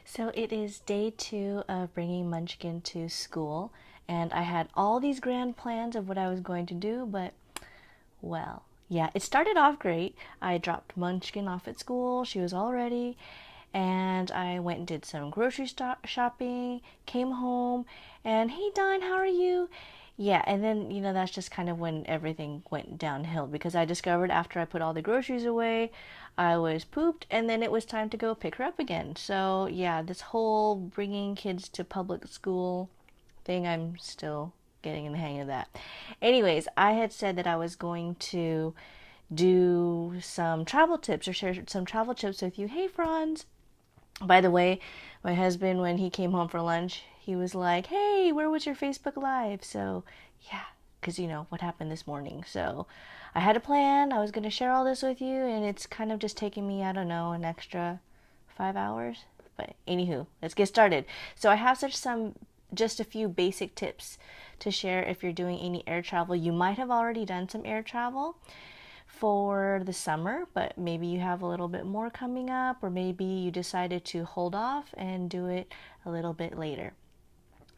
So it is day 2 of bringing Munchkin to school, and I had all these grand plans of what I was going to do, but well, yeah, it started off great. I dropped Munchkin off at school, she was all ready, and I went and did some grocery shopping, came home, and hey Don, how are you? Yeah, and then, that's just kind of when everything went downhill because I discovered after I put all the groceries away, I was pooped, and then it was time to go pick her up again. So, yeah, this whole bringing kids to public school thing, I'm still getting in the hang of that. Anyways, I had said that I was going to do some travel tips or share some travel tips with you. Hey, Franz. By the way, my husband, when he came home for lunch, he was like, hey, where was your Facebook Live? So, yeah, because what happened this morning. So, I had a plan. I was going to share all this with you, and it's kind of just taking me, I don't know, an extra 5 hours. But, anywho, let's get started. So, I have just a few basic tips to share if you're doing any air travel. You might have already done some air travel for the summer, but maybe you have a little bit more coming up, or maybe you decided to hold off and do it a little bit later.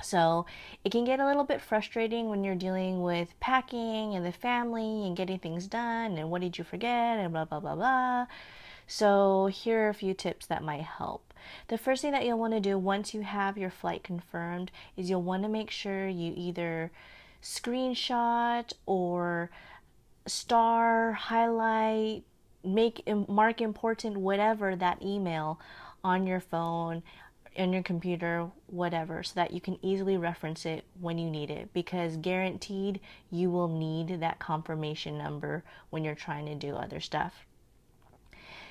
So it can get a little bit frustrating when you're dealing with packing and the family and getting things done and what did you forget and blah blah blah blah. So here are a few tips that might help. The first thing that you'll want to do once you have your flight confirmed is you'll want to make sure you either screenshot or star, highlight, mark important, whatever, that email on your phone, on your computer, whatever, so that you can easily reference it when you need it, because guaranteed you will need that confirmation number when you're trying to do other stuff.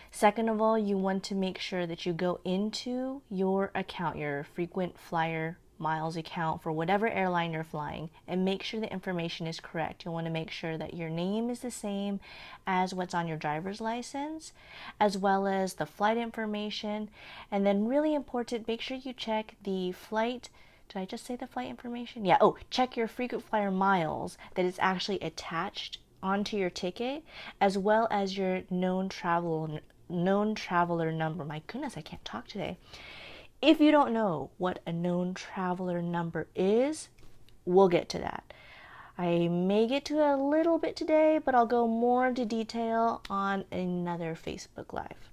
Second of all, you want to make sure that you go into your account, your frequent flyer miles account for whatever airline you're flying, and make sure the information is correct. You'll want to make sure that your name is the same as what's on your driver's license, as well as the flight information. And then really important, make sure you check the flight. Did I just say the flight information? Yeah. Oh, check your frequent flyer miles that is actually attached onto your ticket, as well as your known traveler number. My goodness, I can't talk today. If you don't know what a known traveler number is, we'll get to that. I may get to a little bit today, but I'll go more into detail on another Facebook Live.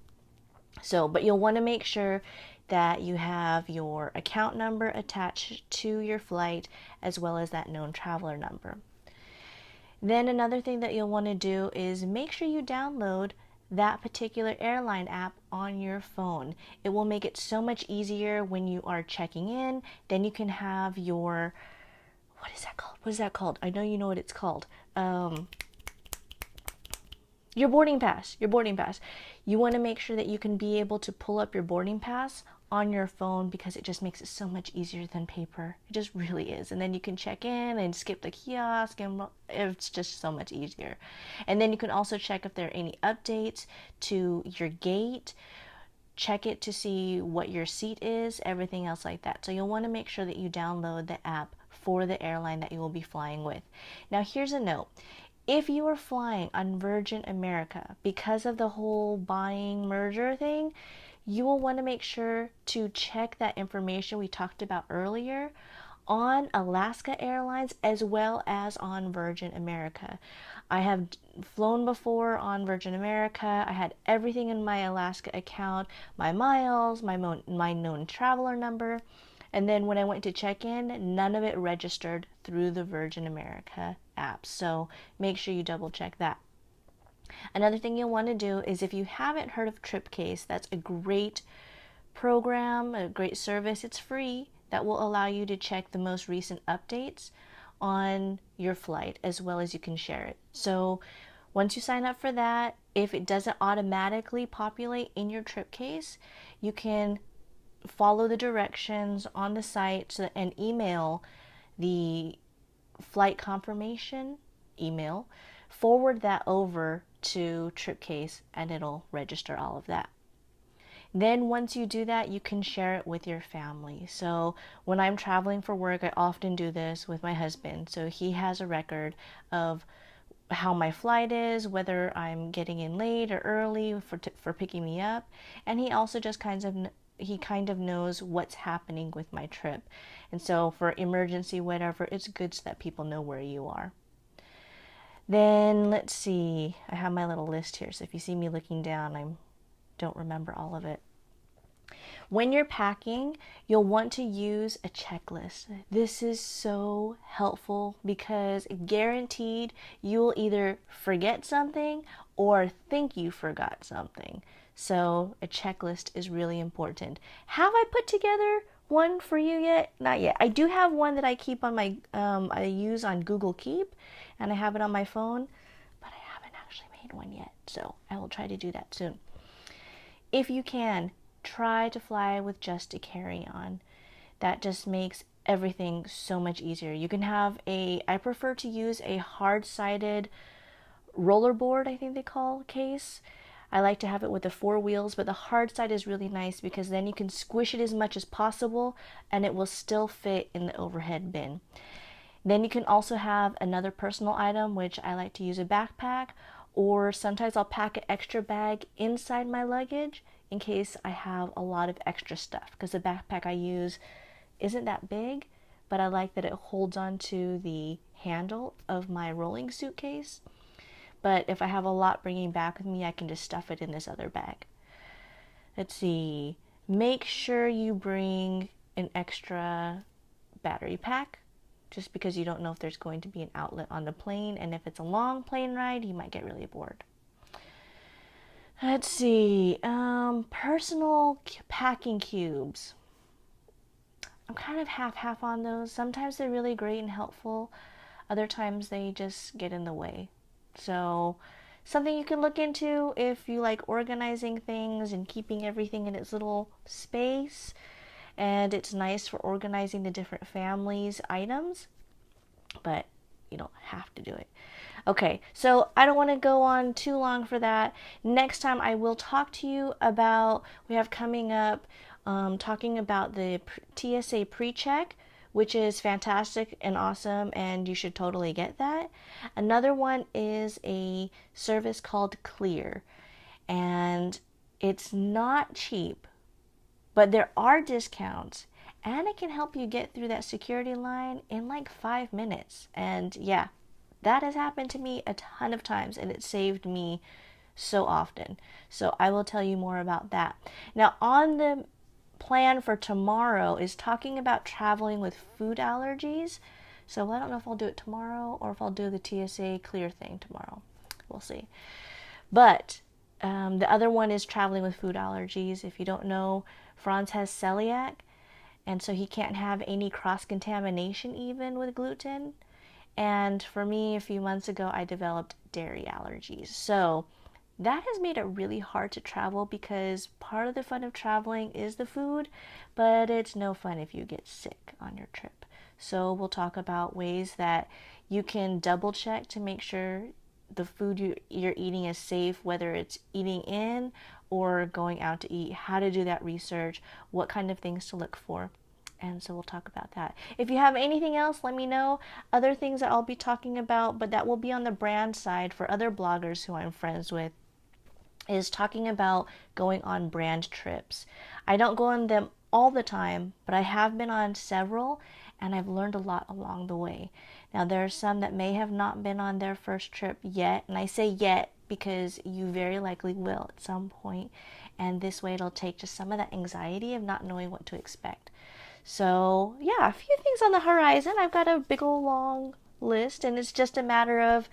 So, but you'll want to make sure that you have your account number attached to your flight, as well as that known traveler number. Then another thing that you'll want to do is make sure you download that particular airline app on your phone. It will make it so much easier when you are checking in. Then you can have your, what is that called? What is that called? I know you know what it's called. Your boarding pass. Your boarding pass. You want to make sure that you can be able to pull up your boarding pass on your phone, because it just makes it so much easier than paper. It just really is. And then you can check in and skip the kiosk, and it's just so much easier. And then you can also check if there are any updates to your gate. Check it to see what your seat is, everything else like that. So you'll want to make sure that you download the app for the airline that you will be flying with. Now here's a note. If you are flying on Virgin America, because of the whole buying merger thing, you will want to make sure to check that information we talked about earlier on Alaska Airlines as well as on Virgin America. I have flown before on Virgin America. I had everything in my Alaska account, my miles, my known traveler number. And then when I went to check in, none of it registered through the Virgin America app. So make sure you double check that. Another thing you'll want to do is, if you haven't heard of TripCase, that's a great program, a great service. It's free, that will allow you to check the most recent updates on your flight, as well as you can share it. So once you sign up for that, if it doesn't automatically populate in your TripCase, you can follow the directions on the site and email the flight confirmation email, forward that over to TripCase, and it'll register all of that. Then once you do that, you can share it with your family. So when I'm traveling for work, I often do this with my husband. So he has a record of how my flight is, whether I'm getting in late or early for picking me up. And he also just kind of he kind of knows what's happening with my trip. And so for emergency, whatever, it's good so that people know where you are. Then let's see, I have my little list here. So if you see me looking down, I don't remember all of it. When you're packing, you'll want to use a checklist. This is so helpful because guaranteed you'll either forget something or think you forgot something. So a checklist is really important. Have I put together one for you yet? Not yet. I do have one that I keep on my, I use on Google Keep, and I have it on my phone, but I haven't actually made one yet. So I will try to do that soon. If you can, try to fly with just a carry-on. That just makes everything so much easier. You can have I prefer to use a hard-sided rollerboard, I think they call, case. I like to have it with the 4 wheels, but the hard side is really nice because then you can squish it as much as possible and it will still fit in the overhead bin. Then you can also have another personal item, which I like to use a backpack, or sometimes I'll pack an extra bag inside my luggage in case I have a lot of extra stuff, because the backpack I use isn't that big, but I like that it holds on to the handle of my rolling suitcase. But if I have a lot bringing back with me, I can just stuff it in this other bag. Let's see. Make sure you bring an extra battery pack, just because you don't know if there's going to be an outlet on the plane, and if it's a long plane ride, you might get really bored. Let's see. Personal packing cubes. I'm kind of half-half on those. Sometimes they're really great and helpful. Other times they just get in the way. So something you can look into if you like organizing things and keeping everything in its little space. And it's nice for organizing the different families' items, but you don't have to do it. Okay, so I don't want to go on too long for that. Next time I will talk to you about, we have coming up, talking about the TSA pre-check, which is fantastic and awesome, and you should totally get that. Another one is a service called Clear, and it's not cheap, but there are discounts, and it can help you get through that security line in like 5 minutes. And yeah, that has happened to me a ton of times, and it saved me so often. So I will tell you more about that. Now, on the plan for tomorrow is talking about traveling with food allergies. So I don't know if I'll do it tomorrow or if I'll do the TSA Clear thing tomorrow. We'll see. But the other one is traveling with food allergies. If you don't know, Franz has celiac, and so he can't have any cross-contamination even with gluten. And for me, a few months ago, I developed dairy allergies. So that has made it really hard to travel, because part of the fun of traveling is the food, but it's no fun if you get sick on your trip. So we'll talk about ways that you can double check to make sure the food you're eating is safe, whether it's eating in or going out to eat, how to do that research, what kind of things to look for. And so we'll talk about that. If you have anything else, let me know. Other things that I'll be talking about, but that will be on the brand side for other bloggers who I'm friends with, is talking about going on brand trips. I don't go on them all the time, but I have been on several, and I've learned a lot along the way. Now, there are some that may have not been on their first trip yet, and I say yet because you very likely will at some point, and this way it'll take just some of that anxiety of not knowing what to expect. So yeah, a few things on the horizon. I've got a big old long list, and it's just a matter of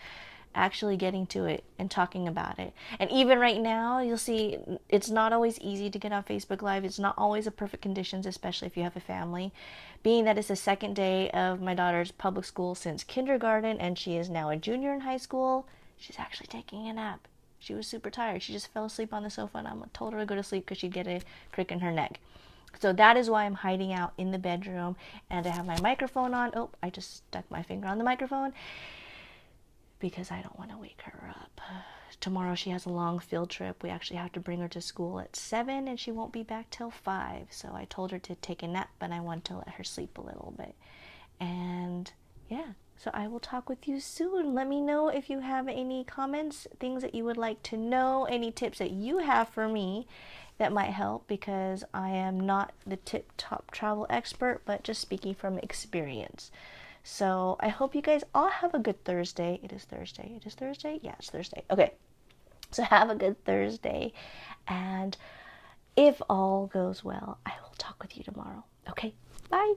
actually getting to it and talking about it. And even right now, you'll see it's not always easy to get on Facebook Live. It's not always the perfect conditions, especially if you have a family. Being that it's the second day of my daughter's public school since kindergarten, and she is now a junior in high school, she's actually taking a nap. She was super tired. She just fell asleep on the sofa, and I told her to go to sleep because she'd get a crick in her neck. So that is why I'm hiding out in the bedroom, and I have my microphone on. Oh, I just stuck my finger on the microphone, because I don't want to wake her up. Tomorrow she has a long field trip. We actually have to bring her to school at 7, and she won't be back till 5. So I told her to take a nap, but I want to let her sleep a little bit. And yeah, so I will talk with you soon. Let me know if you have any comments, things that you would like to know, any tips that you have for me that might help, because I am not the tip-top travel expert, but just speaking from experience. So I hope you guys all have a good Thursday. It is Thursday. It is Thursday? Yeah, it's Thursday. Okay. So have a good Thursday. And if all goes well, I will talk with you tomorrow. Okay? Bye.